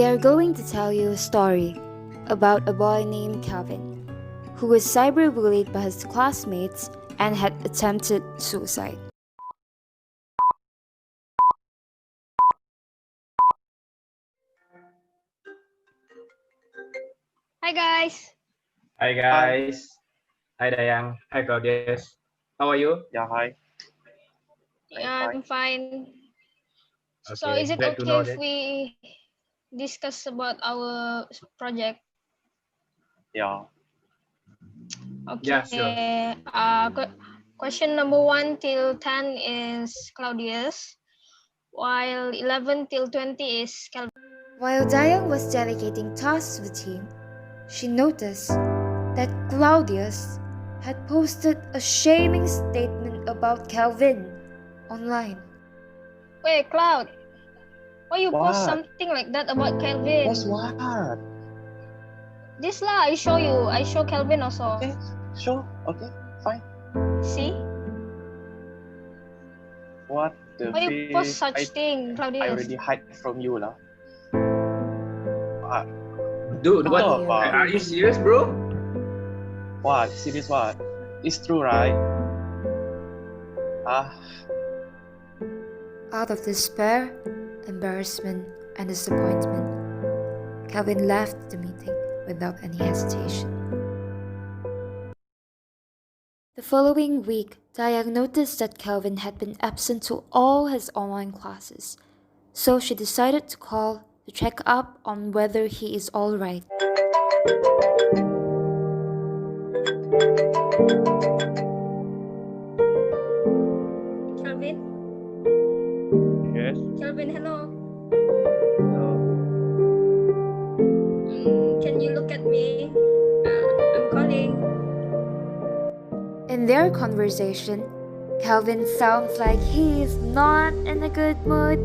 We are going to tell you a story about a boy named Calvin who was cyberbullied by his classmates and had attempted suicide. Hi guys. Hi guys. Hi Dayang. Hi Claudius. How are you? Yeah, hi. I'm fine. So Okay, is it glad to okay know if that. we discuss about our project? Yeah. Yeah, sure. Okay. Question number 1 till 10 is Claudius, while 11 till 20 is Calvin. While Dayang was delegating tasks to the team, she noticed that Claudius had posted a shaming statement about Calvin online. Wait, Cloud, why you post What? something like that about Calvin? Post what? This lah, I show you. I show Calvin also. Okay, sure. Okay, fine. See? What the Why you post fish? such thing, I Claudius? already hide from you lah. What? Dude, what? Oh, what? Are you serious, bro? What? Serious what? It's true, right? Out of despair, embarrassment, and disappointment, Calvin left the meeting without any hesitation. The following week, Dayang noticed that Calvin had been absent to all his online classes, so she decided to call to check up on whether he is all right. Calvin? Yes. Calvin, hello. Hello. Can you look at me? I'm calling. In their conversation, Calvin sounds like he is not in a good mood.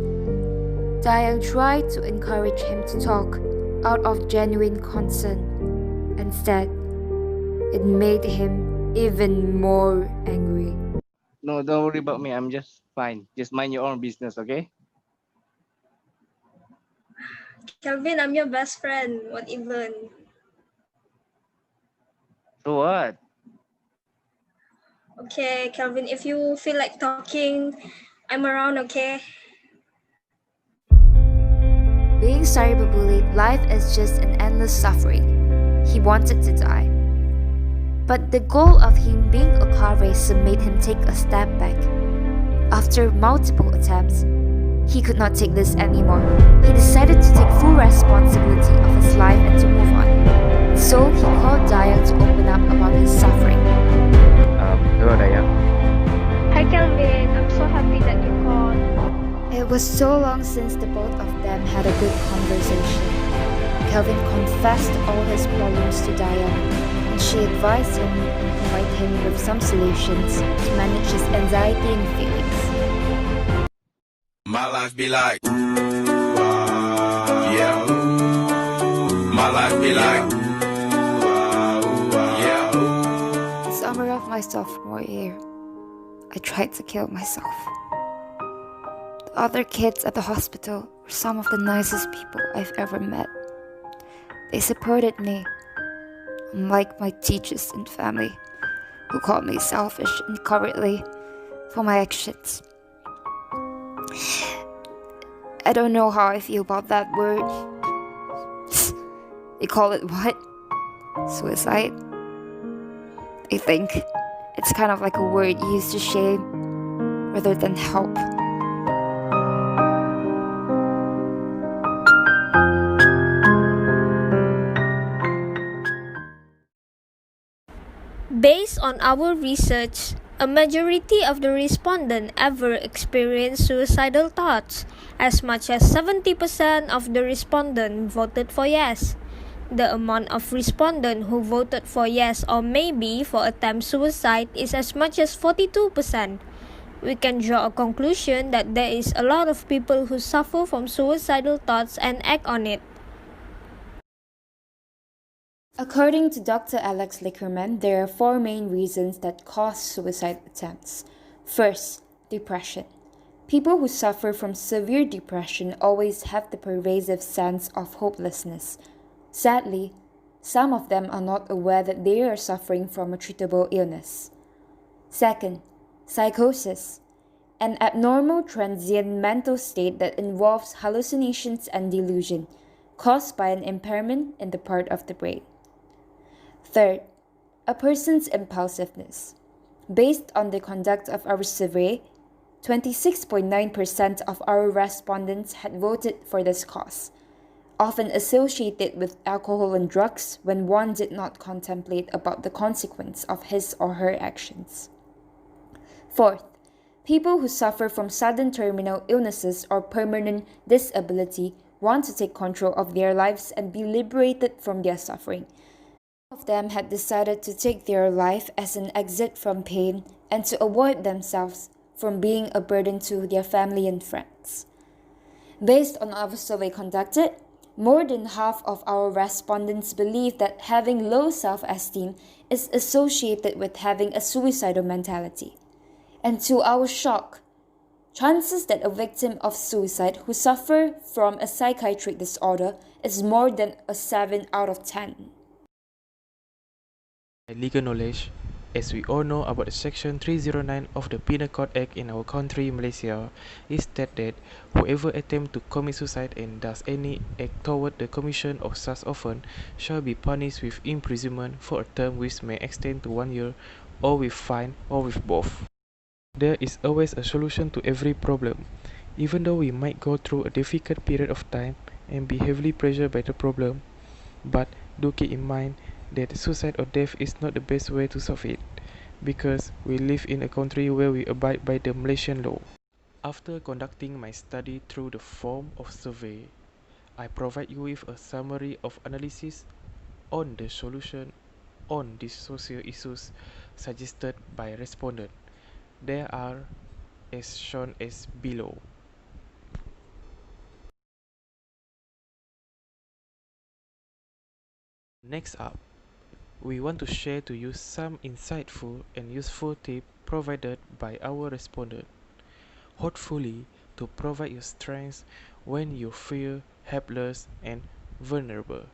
Dayang tried to encourage him to talk out of genuine concern. Instead, it made him even more angry. No, don't worry about me. I'm just fine. Just mind your own business, okay? Calvin, I'm your best friend. What even? So what? Okay, Calvin, if you feel like talking, I'm around, okay? Being cyberbullied, life is just an endless suffering. He wanted to die. But the goal of him being a car racer made him take a step back. After multiple attempts, he could not take this anymore. He decided to take full responsibility of his life and to move on. So he called Dayang to open up about his suffering. Hello, Dayang. Hi, Calvin. I'm so happy that you called. It was so long since the both of them had a good conversation. Calvin confessed all his problems to Dayang, and she advised him and provided him with some solutions to manage his anxiety and feelings. My life be like, yeah. My life be like, yeah. The summer of my sophomore year, I tried to kill myself. The other kids at the hospital were some of the nicest people I've ever met. They supported me, unlike my teachers and family, who called me selfish and cowardly for my actions. I don't know how I feel about that word. They call it what? Suicide? I think it's kind of like a word used to shame rather than help. Based on our research, a majority of the respondents ever experienced suicidal thoughts. As much as 70% of the respondents voted for yes. The amount of respondents who voted for yes or maybe for attempt suicide is as much as 42%. We can draw a conclusion that there is a lot of people who suffer from suicidal thoughts and act on it. According to Dr. Alex Lickerman, there are 4 main reasons that cause suicide attempts. First, depression. People who suffer from severe depression always have the pervasive sense of hopelessness. Sadly, some of them are not aware that they are suffering from a treatable illness. Second, psychosis, an abnormal transient mental state that involves hallucinations and delusion, caused by an impairment in the part of the brain. Third, a person's impulsiveness. Based on the conduct of our survey, 26.9% of our respondents had voted for this cause, often associated with alcohol and drugs when one did not contemplate about the consequence of his or her actions. Fourth, people who suffer from sudden terminal illnesses or permanent disability want to take control of their lives and be liberated from their suffering. Some of them had decided to take their life as an exit from pain and to avoid themselves from being a burden to their family and friends. Based on our survey conducted, more than half of our respondents believe that having low self-esteem is associated with having a suicidal mentality. And to our shock, chances that a victim of suicide who suffer from a psychiatric disorder is more than a 7 out of 10. Legal knowledge, as we all know about Section 309 of the Penal Code Act in our country, Malaysia, is that whoever attempts to commit suicide and does any act toward the commission of such offence shall be punished with imprisonment for a term which may extend to 1 year, or with fine, or with both. There is always a solution to every problem. Even though we might go through a difficult period of time and be heavily pressured by the problem, but do keep in mind that suicide or death is not the best way to solve it, because we live in a country where we abide by the Malaysian law. After conducting my study through the form of survey, I provide you with a summary of analysis on the solution on these social issues suggested by respondents. There are as shown as below. Next up, we want to share to you some insightful and useful tips provided by our respondent, hopefully to provide you strength when you feel helpless and vulnerable.